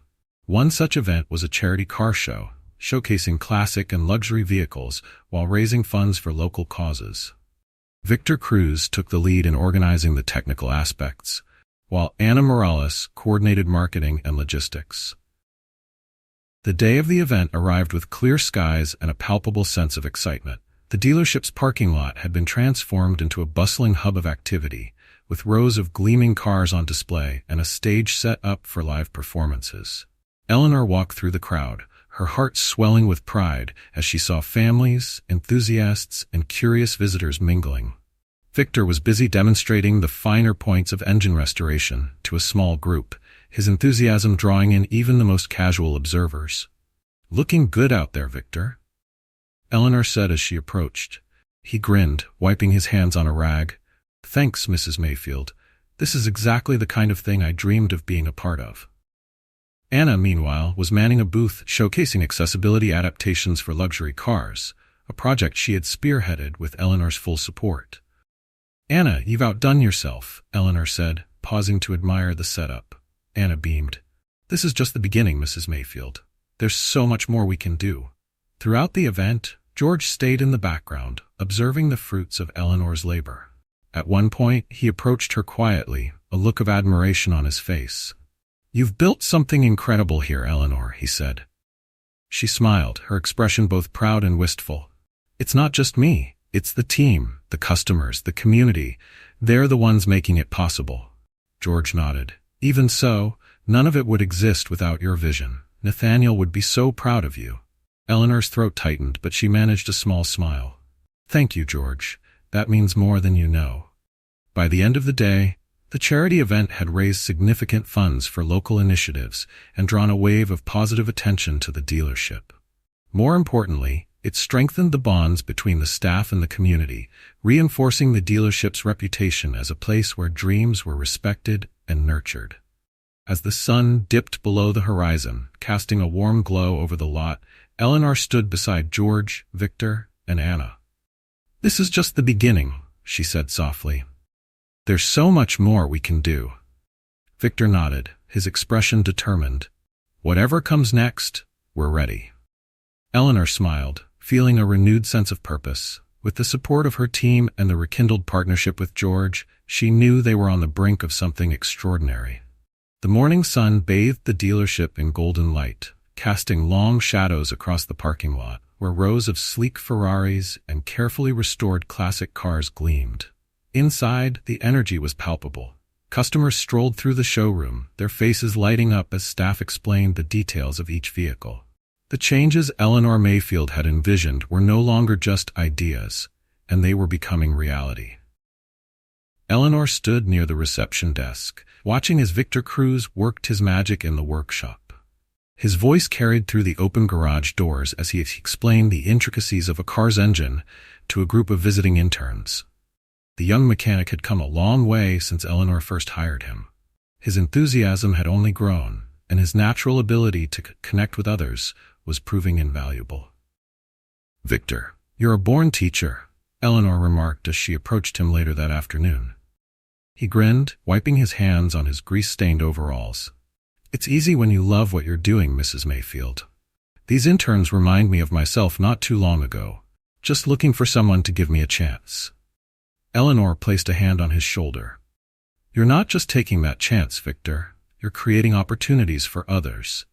One such event was a charity car show, showcasing classic and luxury vehicles while raising funds for local causes. Victor Cruz took the lead in organizing the technical aspects, while Ana Morales coordinated marketing and logistics. The day of the event arrived with clear skies and a palpable sense of excitement. The dealership's parking lot had been transformed into a bustling hub of activity, with rows of gleaming cars on display and a stage set up for live performances. Eleanor walked through the crowd, her heart swelling with pride as she saw families, enthusiasts, and curious visitors mingling. Victor was busy demonstrating the finer points of engine restoration to a small group, his enthusiasm drawing in even the most casual observers. "Looking good out there, Victor," Eleanor said as she approached. He grinned, wiping his hands on a rag. Thanks, Mrs. Mayfield. This is exactly the kind of thing I dreamed of being a part of. Anna, meanwhile, was manning a booth showcasing accessibility adaptations for luxury cars, a project she had spearheaded with Eleanor's full support. Anna, you've outdone yourself, Eleanor said, pausing to admire the setup. Anna beamed. This is just the beginning, Mrs. Mayfield. There's so much more we can do. Throughout the event, George stayed in the background, observing the fruits of Eleanor's labor. At one point, he approached her quietly, a look of admiration on his face. You've built something incredible here, Eleanor, he said. She smiled, her expression both proud and wistful. It's not just me. It's the team, the customers, the community. They're the ones making it possible. George nodded. Even so, none of it would exist without your vision. Nathaniel would be so proud of you. Eleanor's throat tightened, but she managed a small smile. Thank you, George. That means more than you know. By the end of the day, the charity event had raised significant funds for local initiatives and drawn a wave of positive attention to the dealership. More importantly, it strengthened the bonds between the staff and the community, reinforcing the dealership's reputation as a place where dreams were respected and nurtured. As the sun dipped below the horizon, casting a warm glow over the lot, Eleanor stood beside George, Victor, and Anna. This is just the beginning, she said softly. There's so much more we can do. Victor nodded, his expression determined. Whatever comes next, we're ready. Eleanor smiled, feeling a renewed sense of purpose. With the support of her team and the rekindled partnership with George, she knew they were on the brink of something extraordinary. The morning sun bathed the dealership in golden light, casting long shadows across the parking lot, where rows of sleek Ferraris and carefully restored classic cars gleamed. Inside, the energy was palpable. Customers strolled through the showroom, their faces lighting up as staff explained the details of each vehicle. The changes Eleanor Mayfield had envisioned were no longer just ideas, and they were becoming reality. Eleanor stood near the reception desk, watching as Victor Cruz worked his magic in the workshop. His voice carried through the open garage doors as he explained the intricacies of a car's engine to a group of visiting interns. The young mechanic had come a long way since Eleanor first hired him. His enthusiasm had only grown, and his natural ability to connect with others was proving invaluable. Victor, you're a born teacher, Eleanor remarked as she approached him later that afternoon. He grinned, wiping his hands on his grease-stained overalls. It's easy when you love what you're doing, Mrs. Mayfield. These interns remind me of myself not too long ago, just looking for someone to give me a chance. Eleanor placed a hand on his shoulder. You're not just taking that chance, Victor. You're creating opportunities for others.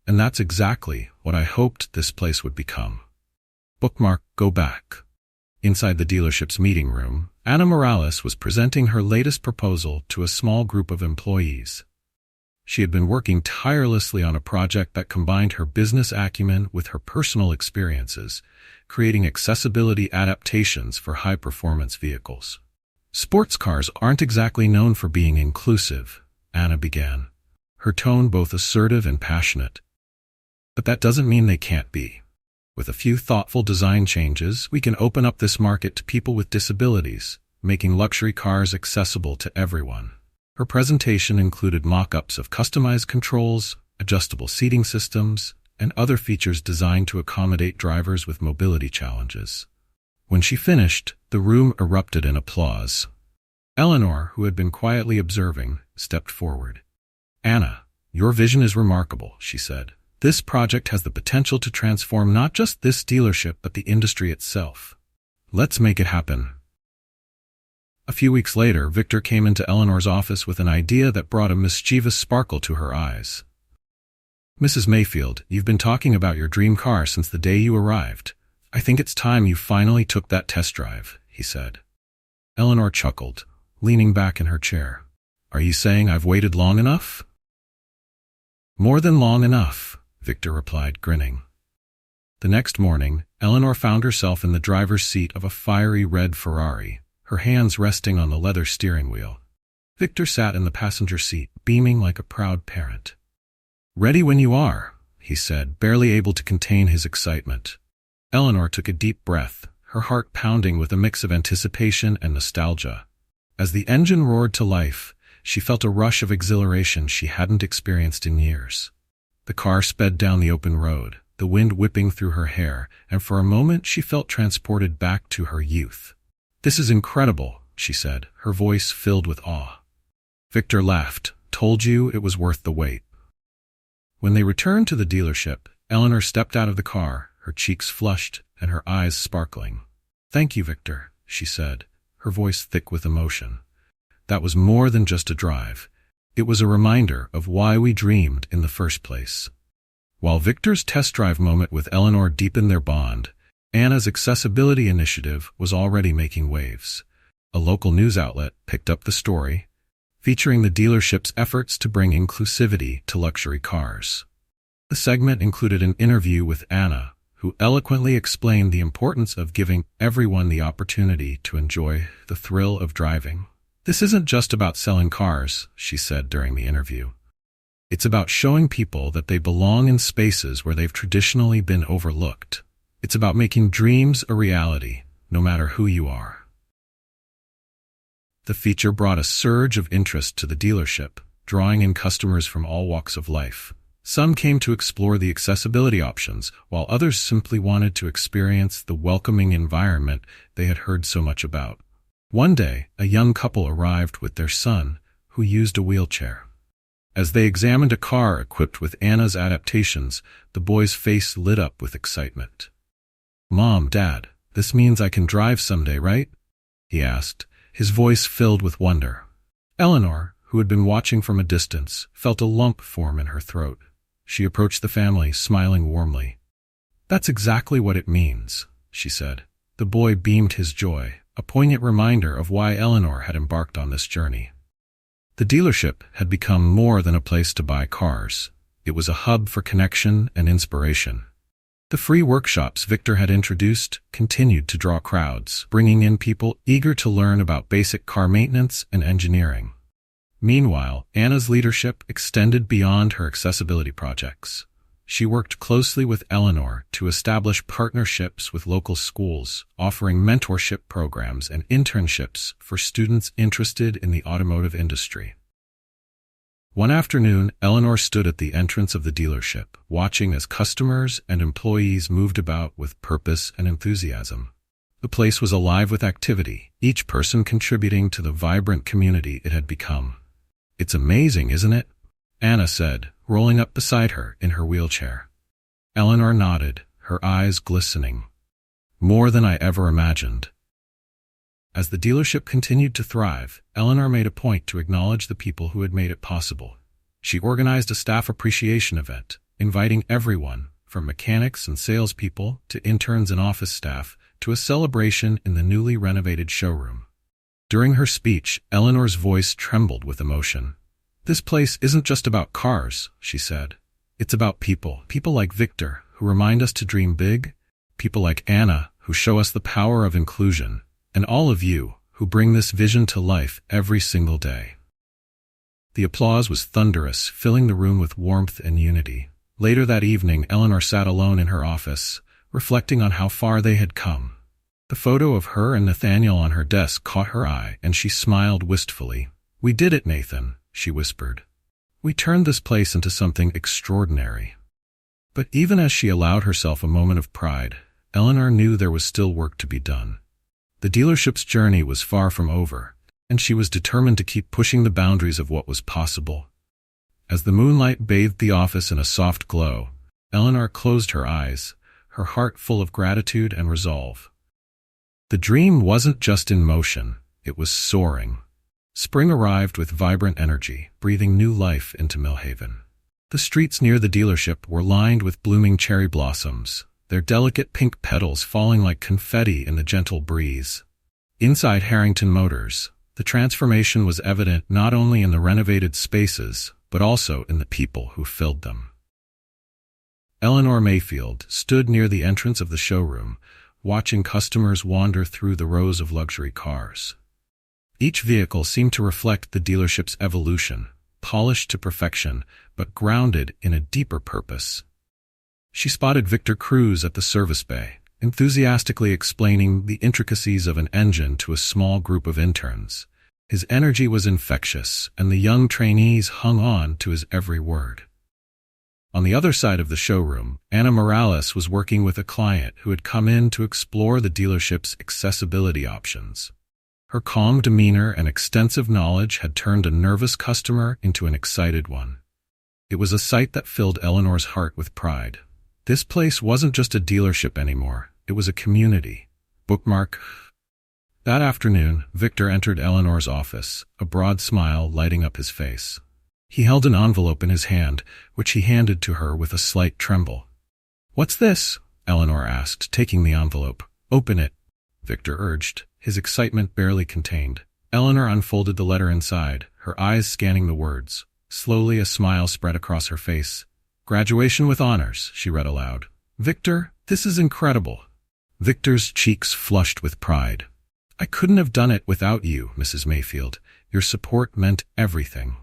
And that's exactly what I hoped this place would become. Bookmark, go back. Inside the dealership's meeting room, Ana Morales was presenting her latest proposal to a small group of employees. She had been working tirelessly on a project that combined her business acumen with her personal experiences, creating accessibility adaptations for high-performance vehicles. Sports cars aren't exactly known for being inclusive, Anna began, her tone both assertive and passionate. But that doesn't mean they can't be. With a few thoughtful design changes, we can open up this market to people with disabilities, making luxury cars accessible to everyone. Her presentation included mock-ups of customized controls, adjustable seating systems, and other features designed to accommodate drivers with mobility challenges. When she finished, the room erupted in applause. Eleanor, who had been quietly observing, stepped forward. Anna, your vision is remarkable, she said. This project has the potential to transform not just this dealership but the industry itself. Let's make it happen. A few weeks later, Victor came into Eleanor's office with an idea that brought a mischievous sparkle to her eyes. Mrs. Mayfield, you've been talking about your dream car since the day you arrived. I think it's time you finally took that test drive, he said. Eleanor chuckled, leaning back in her chair. Are you saying I've waited long enough? More than long enough, Victor replied, grinning. The next morning, Eleanor found herself in the driver's seat of a fiery red Ferrari, her hands resting on the leather steering wheel. Victor sat in the passenger seat, beaming like a proud parent. Ready when you are, he said, barely able to contain his excitement. Eleanor took a deep breath, her heart pounding with a mix of anticipation and nostalgia. As the engine roared to life, she felt a rush of exhilaration she hadn't experienced in years. The car sped down the open road, the wind whipping through her hair, and for a moment she felt transported back to her youth. "This is incredible," she said, her voice filled with awe. Victor laughed. "Told you it was worth the wait." When they returned to the dealership, Eleanor stepped out of the car, her cheeks flushed and her eyes sparkling. "Thank you, Victor," she said, her voice thick with emotion. "That was more than just a drive. It was a reminder of why we dreamed in the first place." While Victor's test drive moment with Eleanor deepened their bond, Anna's accessibility initiative was already making waves. A local news outlet picked up the story, featuring the dealership's efforts to bring inclusivity to luxury cars. The segment included an interview with Anna, who eloquently explained the importance of giving everyone the opportunity to enjoy the thrill of driving. "This isn't just about selling cars," she said during the interview. "It's about showing people that they belong in spaces where they've traditionally been overlooked. It's about making dreams a reality, no matter who you are." The feature brought a surge of interest to the dealership, drawing in customers from all walks of life. Some came to explore the accessibility options, while others simply wanted to experience the welcoming environment they had heard so much about. One day, a young couple arrived with their son, who used a wheelchair. As they examined a car equipped with Anna's adaptations, the boy's face lit up with excitement. "Mom, Dad, this means I can drive someday, right?" he asked, his voice filled with wonder. Eleanor, who had been watching from a distance, felt a lump form in her throat. She approached the family, smiling warmly. "That's exactly what it means," she said. The boy beamed his joy, a poignant reminder of why Eleanor had embarked on this journey. The dealership had become more than a place to buy cars. It was a hub for connection and inspiration. The free workshops Victor had introduced continued to draw crowds, bringing in people eager to learn about basic car maintenance and engineering. Meanwhile, Anna's leadership extended beyond her accessibility projects. She worked closely with Eleanor to establish partnerships with local schools, offering mentorship programs and internships for students interested in the automotive industry. One afternoon, Eleanor stood at the entrance of the dealership, watching as customers and employees moved about with purpose and enthusiasm. The place was alive with activity, each person contributing to the vibrant community it had become. "It's amazing, isn't it?" Anna said, rolling up beside her in her wheelchair. Eleanor nodded, her eyes glistening. "More than I ever imagined." As the dealership continued to thrive, Eleanor made a point to acknowledge the people who had made it possible. She organized a staff appreciation event, inviting everyone, from mechanics and salespeople to interns and office staff, to a celebration in the newly renovated showroom. During her speech, Eleanor's voice trembled with emotion. "This place isn't just about cars," she said. "It's about people like Victor, who remind us to dream big, people like Anna, who show us the power of inclusion, and all of you, who bring this vision to life every single day." The applause was thunderous, filling the room with warmth and unity. Later that evening, Eleanor sat alone in her office, reflecting on how far they had come. The photo of her and Nathaniel on her desk caught her eye, and she smiled wistfully. "We did it, Nathan," she whispered. "We turned this place into something extraordinary." But even as she allowed herself a moment of pride, Eleanor knew there was still work to be done. The dealership's journey was far from over, and she was determined to keep pushing the boundaries of what was possible. As the moonlight bathed the office in a soft glow, Eleanor closed her eyes, her heart full of gratitude and resolve. The dream wasn't just in motion, it was soaring. Spring arrived with vibrant energy, breathing new life into Millhaven. The streets near the dealership were lined with blooming cherry blossoms, their delicate pink petals falling like confetti in the gentle breeze. Inside Harrington Motors, the transformation was evident not only in the renovated spaces, but also in the people who filled them. Eleanor Mayfield stood near the entrance of the showroom, watching customers wander through the rows of luxury cars. Each vehicle seemed to reflect the dealership's evolution, polished to perfection, but grounded in a deeper purpose. She spotted Victor Cruz at the service bay, enthusiastically explaining the intricacies of an engine to a small group of interns, His energy was infectious, and the young trainees hung on to his every word. On the other side of the showroom, Ana Morales was working with a client who had come in to explore the dealership's accessibility options. Her calm demeanor and extensive knowledge had turned a nervous customer into an excited one. It was a sight that filled Eleanor's heart with pride. This place wasn't just a dealership anymore, it was a community. Bookmark. That afternoon, Victor entered Eleanor's office, a broad smile lighting up his face. He held an envelope in his hand, which he handed to her with a slight tremble. "What's this?" Eleanor asked, taking the envelope. "Open it," Victor urged, his excitement barely contained. Eleanor unfolded the letter inside, her eyes scanning the words. Slowly a smile spread across her face. "Graduation with honors," she read aloud. "Victor, this is incredible." Victor's cheeks flushed with pride. "I couldn't have done it without you, Mrs. Mayfield. Your support meant everything."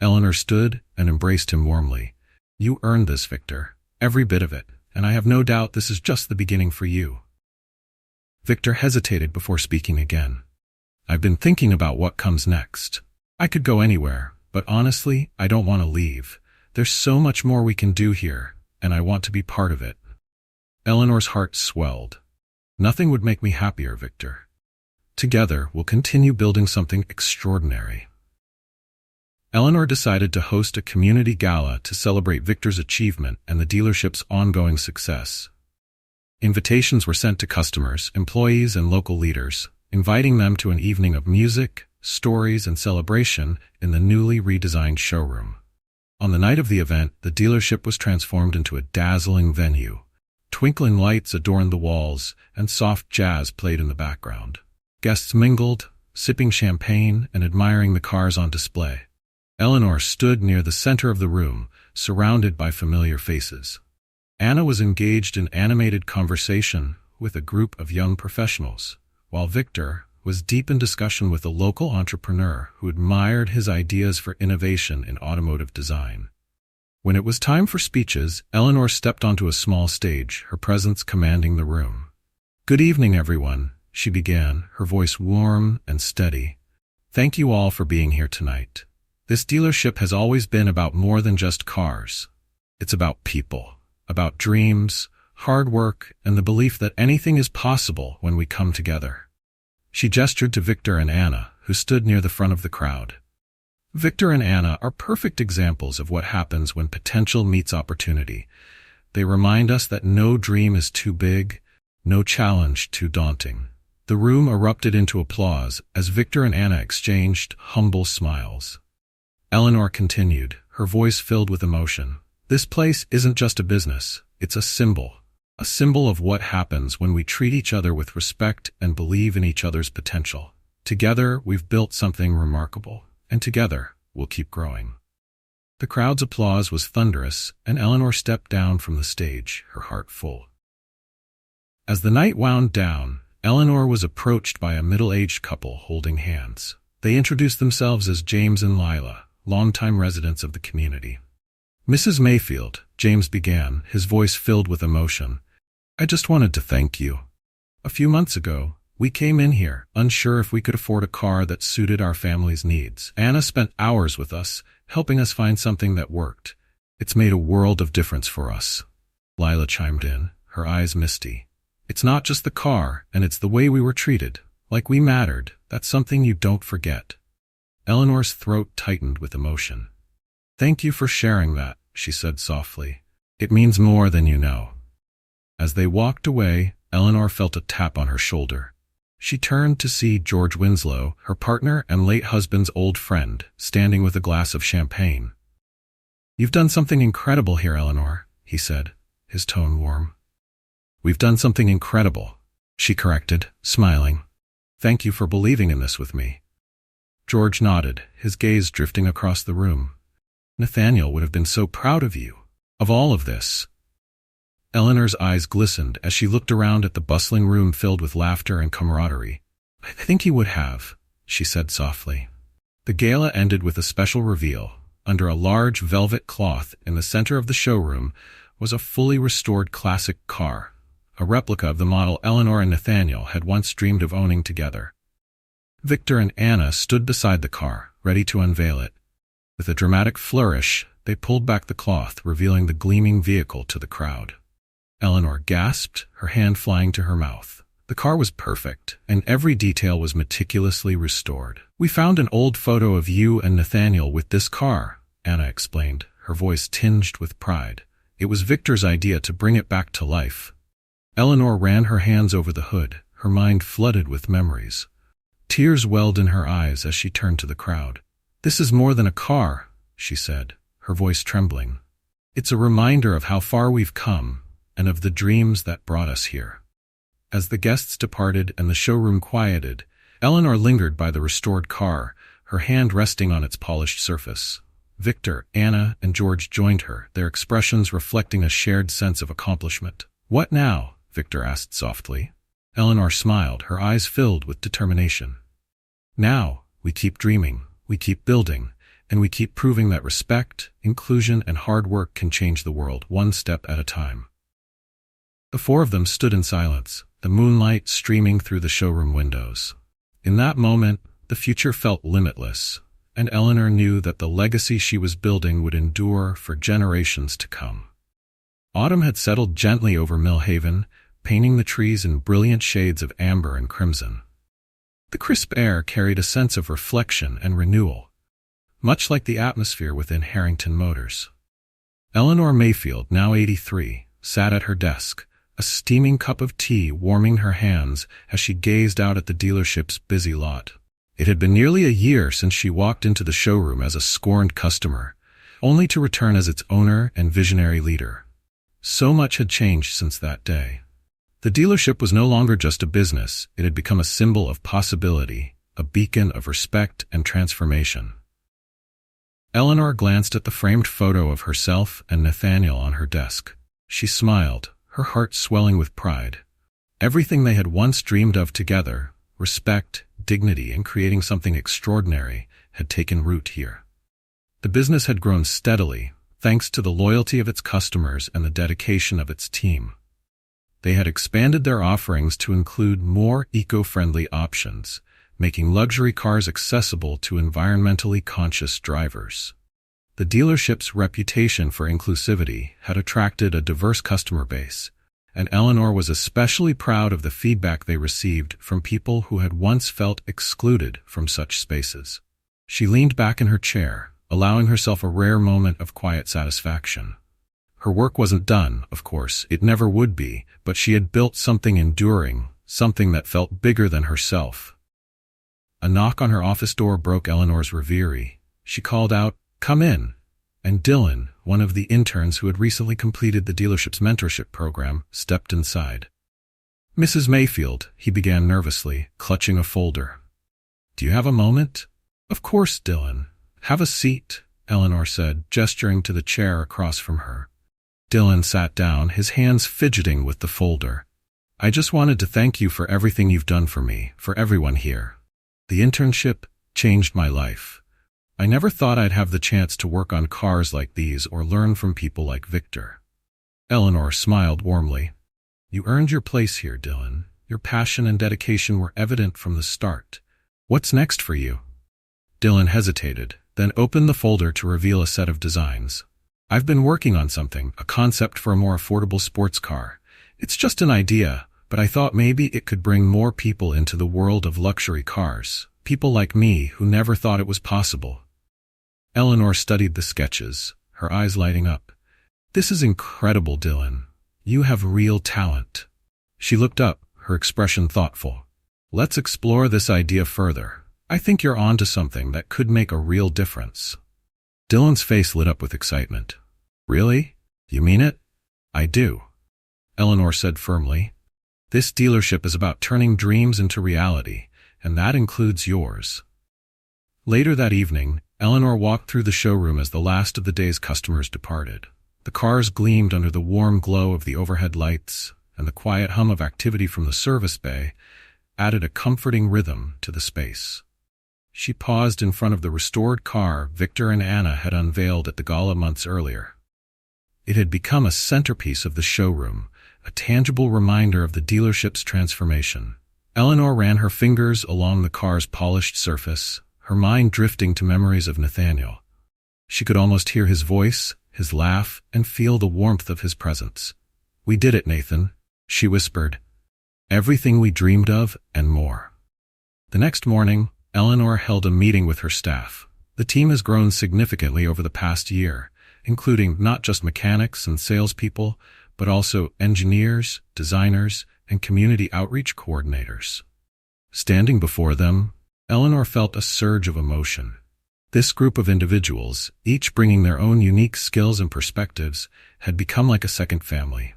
Eleanor stood and embraced him warmly. "You earned this, Victor, every bit of it, and I have no doubt this is just the beginning for you." Victor hesitated before speaking again. "I've been thinking about what comes next. I could go anywhere, but honestly, I don't want to leave. There's so much more we can do here, and I want to be part of it." Eleanor's heart swelled. "Nothing would make me happier, Victor. Together, we'll continue building something extraordinary." Eleanor decided to host a community gala to celebrate Victor's achievement and the dealership's ongoing success. Invitations were sent to customers, employees, and local leaders, inviting them to an evening of music, stories, and celebration in the newly redesigned showroom. On the night of the event, the dealership was transformed into a dazzling venue. Twinkling lights adorned the walls, and soft jazz played in the background. Guests mingled, sipping champagne and admiring the cars on display. Eleanor stood near the center of the room, surrounded by familiar faces. Anna was engaged in animated conversation with a group of young professionals, while Victor was deep in discussion with a local entrepreneur who admired his ideas for innovation in automotive design. When it was time for speeches, Eleanor stepped onto a small stage, her presence commanding the room. "Good evening, everyone," she began, her voice warm and steady. "Thank you all for being here tonight. This dealership has always been about more than just cars. It's about people, about dreams, hard work, and the belief that anything is possible when we come together." She gestured to Victor and Anna, who stood near the front of the crowd. Victor and Anna are perfect examples of what happens when potential meets opportunity. They remind us that no dream is too big, no challenge too daunting. The room erupted into applause as Victor and Anna exchanged humble smiles. Eleanor continued, her voice filled with emotion. "This place isn't just a business, it's a symbol of what happens when we treat each other with respect and believe in each other's potential. Together, we've built something remarkable, and together, we'll keep growing." The crowd's applause was thunderous, and Eleanor stepped down from the stage, her heart full. As the night wound down, Eleanor was approached by a middle-aged couple holding hands. They introduced themselves as James and Lila, longtime residents of the community. "Mrs. Mayfield," James began, his voice filled with emotion, "I just wanted to thank you. A few months ago, we came in here, unsure if we could afford a car that suited our family's needs. Anna spent hours with us, helping us find something that worked. It's made a world of difference for us." Lila chimed in, her eyes misty. "It's not just the car, and it's the way we were treated. Like we mattered. That's something you don't forget." Eleanor's throat tightened with emotion. "Thank you for sharing that," she said softly. "It means more than you know." As they walked away, Eleanor felt a tap on her shoulder. She turned to see George Winslow, her partner and late husband's old friend, standing with a glass of champagne. "You've done something incredible here, Eleanor," he said, his tone warm. "We've done something incredible," she corrected, smiling. "Thank you for believing in this with me." George nodded, his gaze drifting across the room. "Nathaniel would have been so proud of you, of all of this." Eleanor's eyes glistened as she looked around at the bustling room filled with laughter and camaraderie. "I think he would have," she said softly. The gala ended with a special reveal. Under a large velvet cloth in the center of the showroom was a fully restored classic car, a replica of the model Eleanor and Nathaniel had once dreamed of owning together. Victor and Anna stood beside the car, ready to unveil it. With a dramatic flourish, they pulled back the cloth, revealing the gleaming vehicle to the crowd. Eleanor gasped, her hand flying to her mouth. The car was perfect, and every detail was meticulously restored. "We found an old photo of you and Nathaniel with this car," Anna explained, her voice tinged with pride. "It was Victor's idea to bring it back to life." Eleanor ran her hands over the hood, her mind flooded with memories. Tears welled in her eyes as she turned to the crowd. "This is more than a car," she said, her voice trembling. "It's a reminder of how far we've come, and of the dreams that brought us here." As the guests departed and the showroom quieted, Eleanor lingered by the restored car, her hand resting on its polished surface. Victor, Anna, and George joined her, their expressions reflecting a shared sense of accomplishment. "What now?" Victor asked softly. Eleanor smiled, her eyes filled with determination. "Now, we keep dreaming, we keep building, and we keep proving that respect, inclusion, and hard work can change the world one step at a time." The four of them stood in silence, the moonlight streaming through the showroom windows. In that moment, the future felt limitless, and Eleanor knew that the legacy she was building would endure for generations to come. Autumn had settled gently over Millhaven, painting the trees in brilliant shades of amber and crimson. The crisp air carried a sense of reflection and renewal, much like the atmosphere within Harrington Motors. Eleanor Mayfield, now 83, sat at her desk, a steaming cup of tea warming her hands as she gazed out at the dealership's busy lot. It had been nearly a year since she walked into the showroom as a scorned customer, only to return as its owner and visionary leader. So much had changed since that day. The dealership was no longer just a business, it had become a symbol of possibility, a beacon of respect and transformation. Eleanor glanced at the framed photo of herself and Nathaniel on her desk. She smiled, her heart swelling with pride. Everything they had once dreamed of together, respect, dignity, and creating something extraordinary, had taken root here. The business had grown steadily, thanks to the loyalty of its customers and the dedication of its team. They had expanded their offerings to include more eco-friendly options, making luxury cars accessible to environmentally conscious drivers. The dealership's reputation for inclusivity had attracted a diverse customer base, and Eleanor was especially proud of the feedback they received from people who had once felt excluded from such spaces. She leaned back in her chair, allowing herself a rare moment of quiet satisfaction. Her work wasn't done, of course, it never would be, but she had built something enduring, something that felt bigger than herself. A knock on her office door broke Eleanor's reverie. She called out, "Come in," and Dylan, one of the interns who had recently completed the dealership's mentorship program, stepped inside. "Mrs. Mayfield," he began nervously, clutching a folder. "Do you have a moment?" "Of course, Dylan. Have a seat," Eleanor said, gesturing to the chair across from her. Dylan sat down, his hands fidgeting with the folder. "I just wanted to thank you for everything you've done for me, for everyone here. The internship changed my life. I never thought I'd have the chance to work on cars like these or learn from people like Victor." Eleanor smiled warmly. "You earned your place here, Dylan. Your passion and dedication were evident from the start. What's next for you?" Dylan hesitated, then opened the folder to reveal a set of designs. "I've been working on something, a concept for a more affordable sports car. It's just an idea, but I thought maybe it could bring more people into the world of luxury cars, people like me who never thought it was possible." Eleanor studied the sketches, her eyes lighting up. "This is incredible, Dylan. You have real talent." She looked up, her expression thoughtful. "Let's explore this idea further. I think you're onto something that could make a real difference." Dylan's face lit up with excitement. "Really? You mean it?" "I do," Eleanor said firmly. "This dealership is about turning dreams into reality, and that includes yours." Later that evening, Eleanor walked through the showroom as the last of the day's customers departed. The cars gleamed under the warm glow of the overhead lights, and the quiet hum of activity from the service bay added a comforting rhythm to the space. She paused in front of the restored car Victor and Anna had unveiled at the gala months earlier. It had become a centerpiece of the showroom, a tangible reminder of the dealership's transformation. Eleanor ran her fingers along the car's polished surface, her mind drifting to memories of Nathaniel. She could almost hear his voice, his laugh, and feel the warmth of his presence. "We did it, Nathan," she whispered. "Everything we dreamed of and more." The next morning, Eleanor held a meeting with her staff. The team has grown significantly over the past year, including not just mechanics and salespeople, but also engineers, designers, and community outreach coordinators. Standing before them, Eleanor felt a surge of emotion. This group of individuals, each bringing their own unique skills and perspectives, had become like a second family.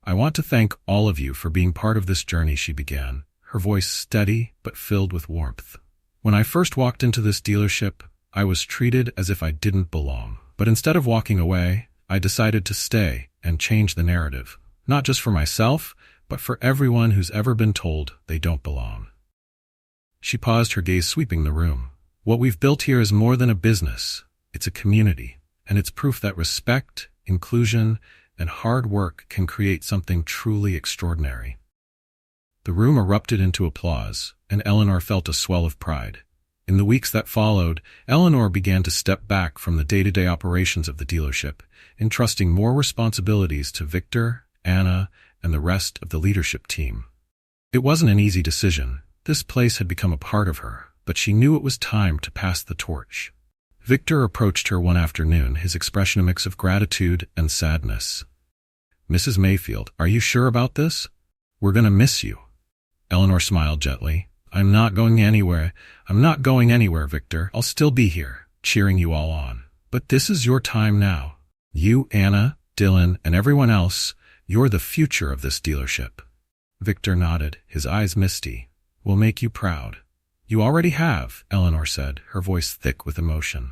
"I want to thank all of you for being part of this journey," she began, her voice steady but filled with warmth. "When I first walked into this dealership, I was treated as if I didn't belong. But instead of walking away, I decided to stay and change the narrative, not just for myself, but for everyone who's ever been told they don't belong." She paused, her gaze sweeping the room. "What we've built here is more than a business. It's a community, and it's proof that respect, inclusion, and hard work can create something truly extraordinary." The room erupted into applause, and Eleanor felt a swell of pride. In the weeks that followed, Eleanor began to step back from the day-to-day operations of the dealership, entrusting more responsibilities to Victor, Anna, and the rest of the leadership team. It wasn't an easy decision. This place had become a part of her, but she knew it was time to pass the torch. Victor approached her one afternoon, his expression a mix of gratitude and sadness. "Mrs. Mayfield, are you sure about this? We're going to miss you." Eleanor smiled gently. I'm not going anywhere, Victor. I'll still be here, cheering you all on. But this is your time now. You, Anna, Dylan, and everyone else, you're the future of this dealership." Victor nodded, his eyes misty. "We'll make you proud." "You already have," Eleanor said, her voice thick with emotion.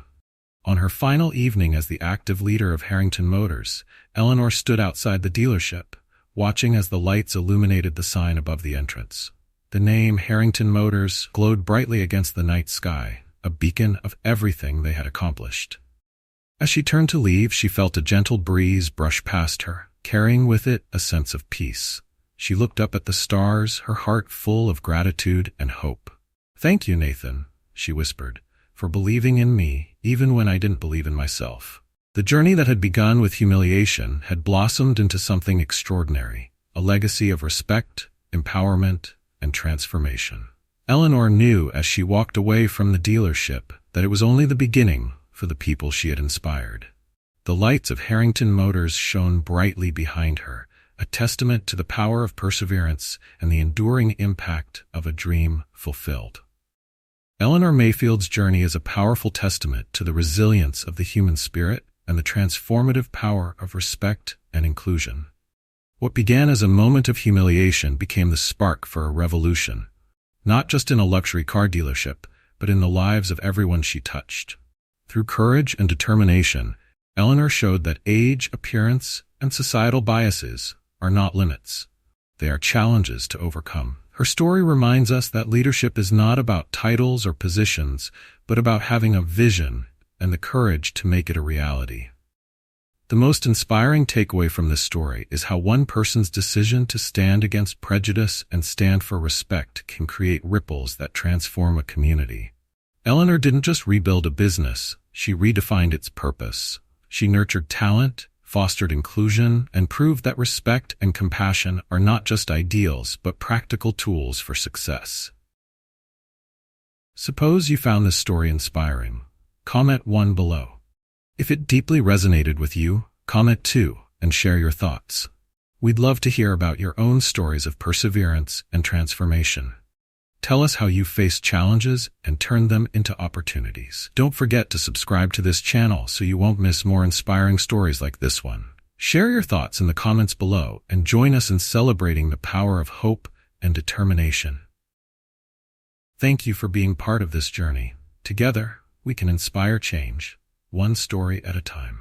On her final evening as the active leader of Harrington Motors, Eleanor stood outside the dealership, watching as the lights illuminated the sign above the entrance. The name Harrington Motors glowed brightly against the night sky, a beacon of everything they had accomplished. As she turned to leave, she felt a gentle breeze brush past her, carrying with it a sense of peace. She looked up at the stars, her heart full of gratitude and hope. "Thank you, Nathan," she whispered, "for believing in me, even when I didn't believe in myself." The journey that had begun with humiliation had blossomed into something extraordinary, a legacy of respect, empowerment, and transformation. Eleanor knew as she walked away from the dealership that it was only the beginning for the people she had inspired. The lights of Harrington Motors shone brightly behind her, a testament to the power of perseverance and the enduring impact of a dream fulfilled. Eleanor Mayfield's journey is a powerful testament to the resilience of the human spirit and the transformative power of respect and inclusion. What began as a moment of humiliation became the spark for a revolution, not just in a luxury car dealership, but in the lives of everyone she touched. Through courage and determination, Eleanor showed that age, appearance, and societal biases are not limits. They are challenges to overcome. Her story reminds us that leadership is not about titles or positions, but about having a vision and the courage to make it a reality. The most inspiring takeaway from this story is how one person's decision to stand against prejudice and stand for respect can create ripples that transform a community. Eleanor didn't just rebuild a business, she redefined its purpose. She nurtured talent, fostered inclusion, and proved that respect and compassion are not just ideals but practical tools for success. Suppose you found this story inspiring. Comment 1 below. If it deeply resonated with you, comment 2 and share your thoughts. We'd love to hear about your own stories of perseverance and transformation. Tell us how you faced challenges and turned them into opportunities. Don't forget to subscribe to this channel so you won't miss more inspiring stories like this one. Share your thoughts in the comments below and join us in celebrating the power of hope and determination. Thank you for being part of this journey. Together, we can inspire change, one story at a time.